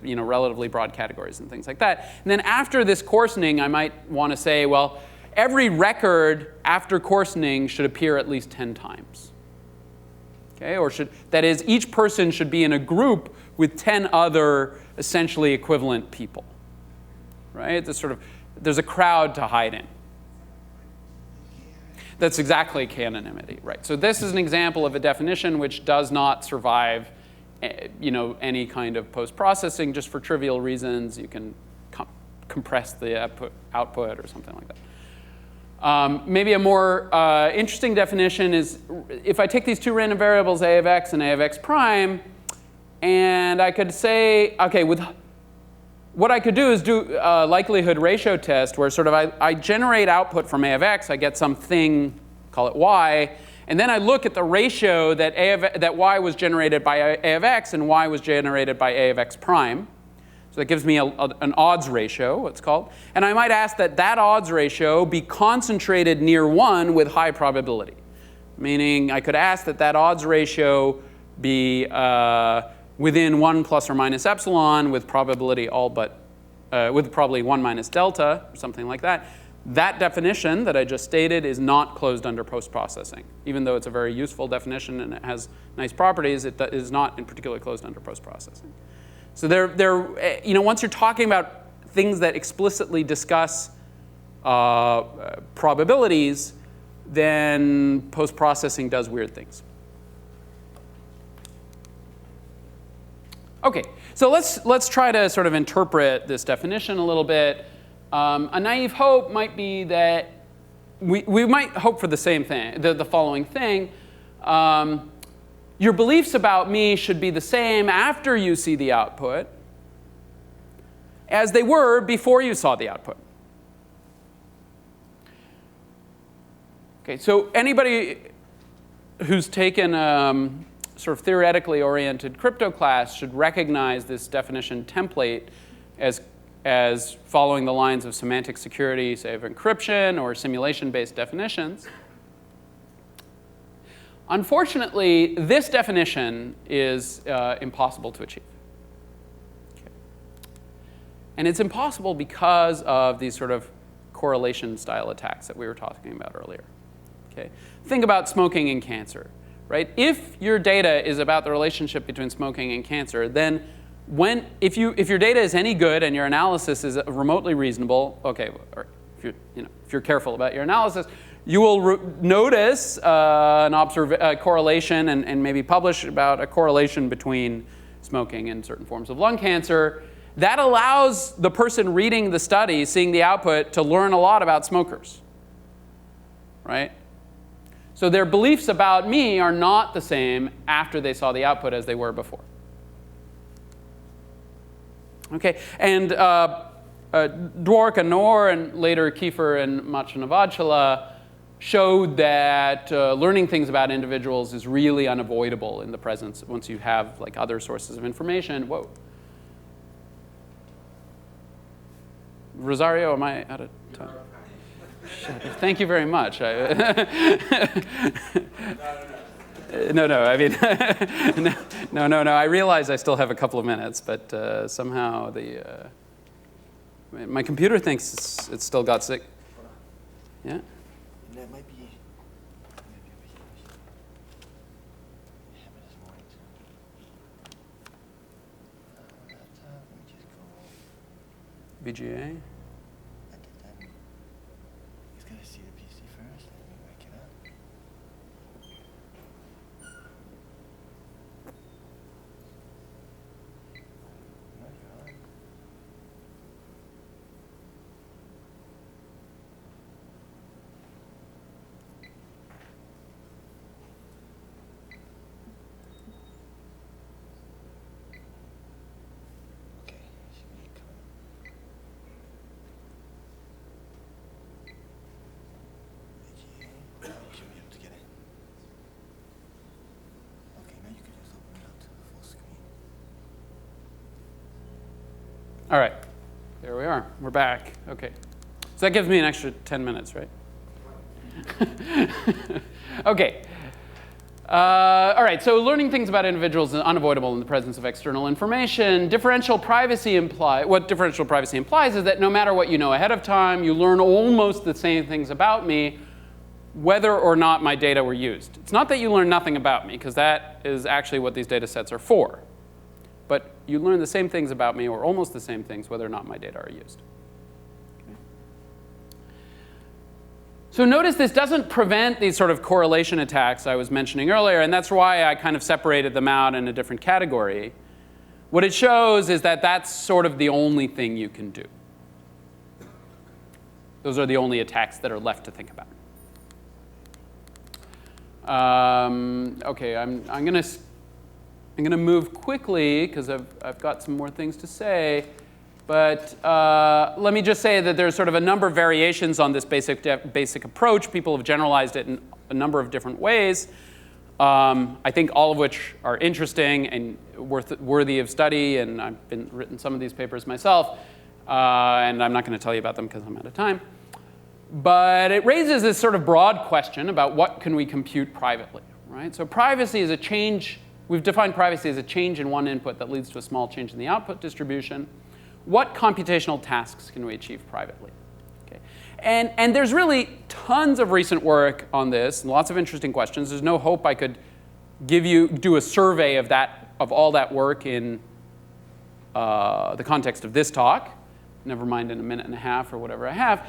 relatively broad categories and things like that. And then after this coarsening, I might want to say, well, every record after coarsening should appear at least 10 times. Okay, or that is, each person should be in a group with 10 other essentially equivalent people. Right? There's a crowd to hide in. That's exactly canonymity, right? So this is an example of a definition which does not survive, any kind of post-processing just for trivial reasons. You can compress the output or something like that. Maybe a more interesting definition is if I take these 2 random variables, a of x and a of x prime, and I could say, OK, what I could do is do a likelihood ratio test where sort of I generate output from a of x, I get something, call it y, and then I look at the ratio that y was generated by a of x and y was generated by a of x prime. So that gives me an odds ratio, what's called. And I might ask that odds ratio be concentrated near 1 with high probability. Meaning I could ask that odds ratio be within 1 plus or minus epsilon with probability with probably 1 minus delta, or something like that. That definition that I just stated is not closed under post-processing. Even though it's a very useful definition and it has nice properties, it is not in particular closed under post-processing. So once you're talking about things that explicitly discuss probabilities, then post-processing does weird things. OK, so let's try to sort of interpret this definition a little bit. A naive hope might be that we might hope for the same thing, the following thing. Your beliefs about me should be the same after you see the output as they were before you saw the output. OK, so anybody who's taken sort of theoretically oriented crypto class should recognize this definition template as following the lines of semantic security, say, of encryption or simulation-based definitions. Unfortunately, this definition is impossible to achieve. Okay. And it's impossible because of these sort of correlation style attacks that we were talking about earlier. Okay? Think about smoking and cancer, right? If your data is about the relationship between smoking and cancer, then if your data is any good and your analysis is remotely reasonable, okay, or if you're careful about your analysis, you will notice a correlation and maybe publish about a correlation between smoking and certain forms of lung cancer. That allows the person reading the study, seeing the output, to learn a lot about smokers, right? So their beliefs about me are not the same after they saw the output as they were before. Okay, and Dwork and Noor, and later Kiefer and Machanavachala, showed that learning things about individuals is really unavoidable in the presence once you have like other sources of information. Whoa. Rosario, am I out of time? Thank you very much. No, I mean, no. I realize I still have a couple of minutes, but somehow my computer thinks it's still got sick. Yeah. That might be. VGA. He's gonna see the PC first, and then wake it up. No, you're on. Okay, should be coming. You should be able to get it. Okay, now you can just open it up to the full screen. All right, there we are. We're back. Okay, so that gives me an extra 10 minutes, right? Okay. All right, so learning things about individuals is unavoidable in the presence of external information. What differential privacy implies is that no matter what you know ahead of time, you learn almost the same things about me, whether or not my data were used. It's not that you learn nothing about me, because that is actually what these data sets are for. But you learn the same things about me, or almost the same things, whether or not my data are used. So notice this doesn't prevent these sort of correlation attacks I was mentioning earlier, and that's why I kind of separated them out in a different category. What it shows is that that's sort of the only thing you can do. Those are the only attacks that are left to think about. Okay, I'm gonna move quickly because I've got some more things to say. But let me just say that there's sort of a number of variations on this basic approach. People have generalized it in a number of different ways. I think all of which are interesting and worthy of study. And I've written some of these papers myself. And I'm not going to tell you about them because I'm out of time. But it raises this sort of broad question about what can we compute privately, right? So privacy is a change. We've defined privacy as a change in one input that leads to a small change in the output distribution. What computational tasks can we achieve privately? Okay. And there's really tons of recent work on this, and lots of interesting questions. There's no hope I could do a survey of all that work in the context of this talk. Never mind in a minute and a half or whatever I have.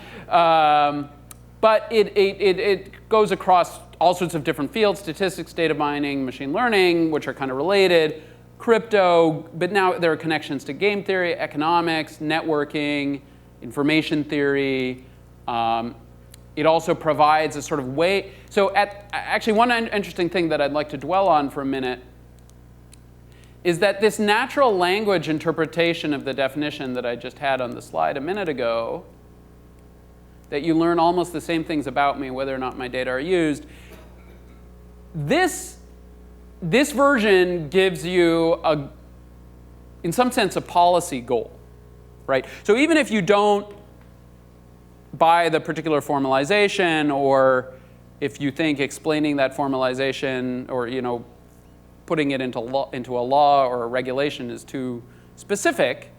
But it goes across all sorts of different fields: statistics, data mining, machine learning, which are kind of related. Crypto, but now there are connections to game theory, economics, networking, information theory. It also provides a sort of way. So actually one interesting thing that I'd like to dwell on for a minute is that this natural language interpretation of the definition that I just had on the slide a minute ago, that you learn almost the same things about me whether or not my data are used, this version gives you, in some sense, a policy goal, right? So even if you don't buy the particular formalization, or if you think explaining that formalization, or putting it into a law or a regulation is too specific,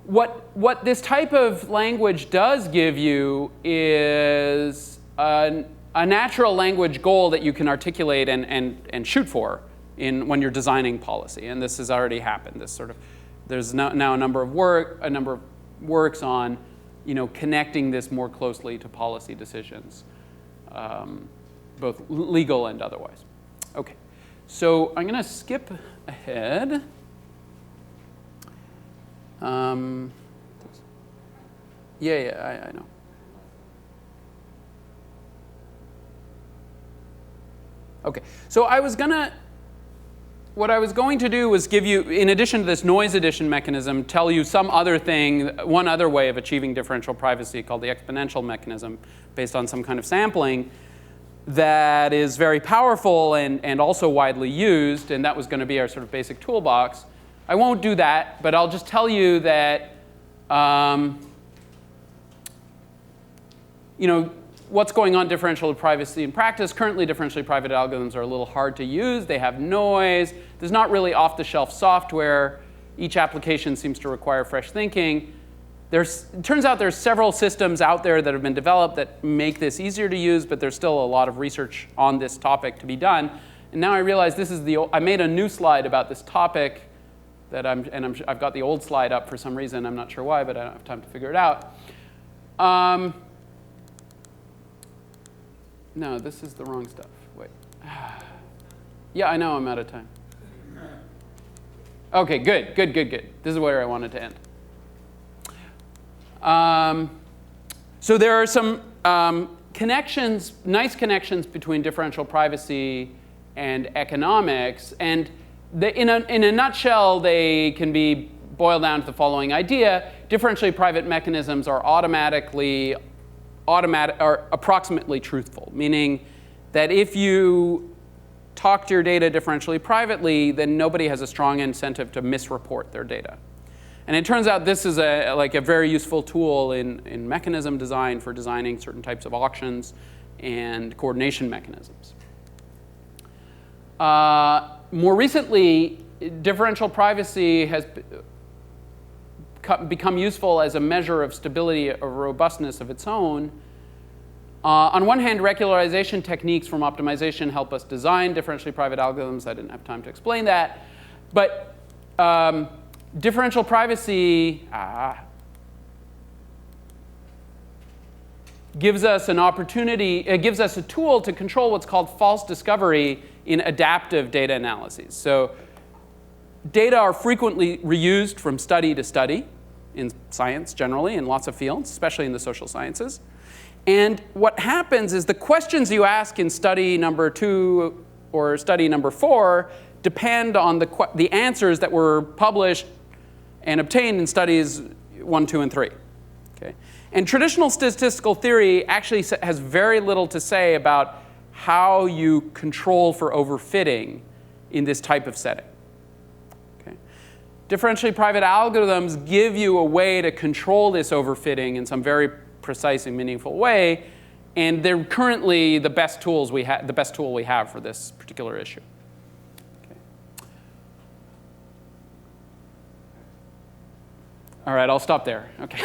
what this type of language does give you is a natural language goal that you can articulate and shoot for when you're designing policy. And this has already happened. There's now a number of works on connecting this more closely to policy decisions, both legal and otherwise. Okay, so I'm going to skip ahead. I know. Okay, so what I was going to do was give you, in addition to this noise addition mechanism, tell you some other thing, one other way of achieving differential privacy called the exponential mechanism, based on some kind of sampling that is very powerful and also widely used, and that was going to be our sort of basic toolbox. I won't do that, but I'll just tell you that what's going on differential privacy in practice. Currently, differentially private algorithms are a little hard to use. They have noise. There's not really off-the-shelf software. Each application seems to require fresh thinking. It turns out there's several systems out there that have been developed that make this easier to use, but there's still a lot of research on this topic to be done. And now I realize I made a new slide about this topic I've got the old slide up for some reason. I'm not sure why, but I don't have time to figure it out. No, this is the wrong stuff. Wait. Yeah, I know I'm out of time. Okay, good. This is where I wanted to end. So there are some connections, nice connections between differential privacy and economics. And in a nutshell, they can be boiled down to the following idea. Differentially private mechanisms are approximately truthful, meaning that if you talk to your data differentially privately, then nobody has a strong incentive to misreport their data. And it turns out this is a very useful tool in mechanism design for designing certain types of auctions and coordination mechanisms. More recently, differential privacy has become useful as a measure of stability or robustness of its own. On one hand, regularization techniques from optimization help us design differentially private algorithms. I didn't have time to explain that. But differential privacy gives us an opportunity, it gives us a tool to control what's called false discovery in adaptive data analyses. So data are frequently reused from study to study in science generally, in lots of fields, especially in the social sciences. And what happens is the questions you ask in study number 2 or study number 4 depend on the answers that were published and obtained in studies 1, 2, and 3. Okay? And traditional statistical theory actually has very little to say about how you control for overfitting in this type of setting. Okay? Differentially private algorithms give you a way to control this overfitting in some very precise and meaningful way, and they're currently the best tool we have for this particular issue. Okay. All right, I'll stop there. Okay.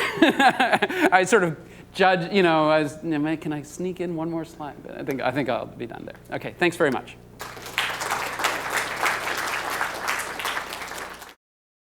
I sort of judge, can I sneak in one more slide? But I think I'll be done there. Okay, thanks very much.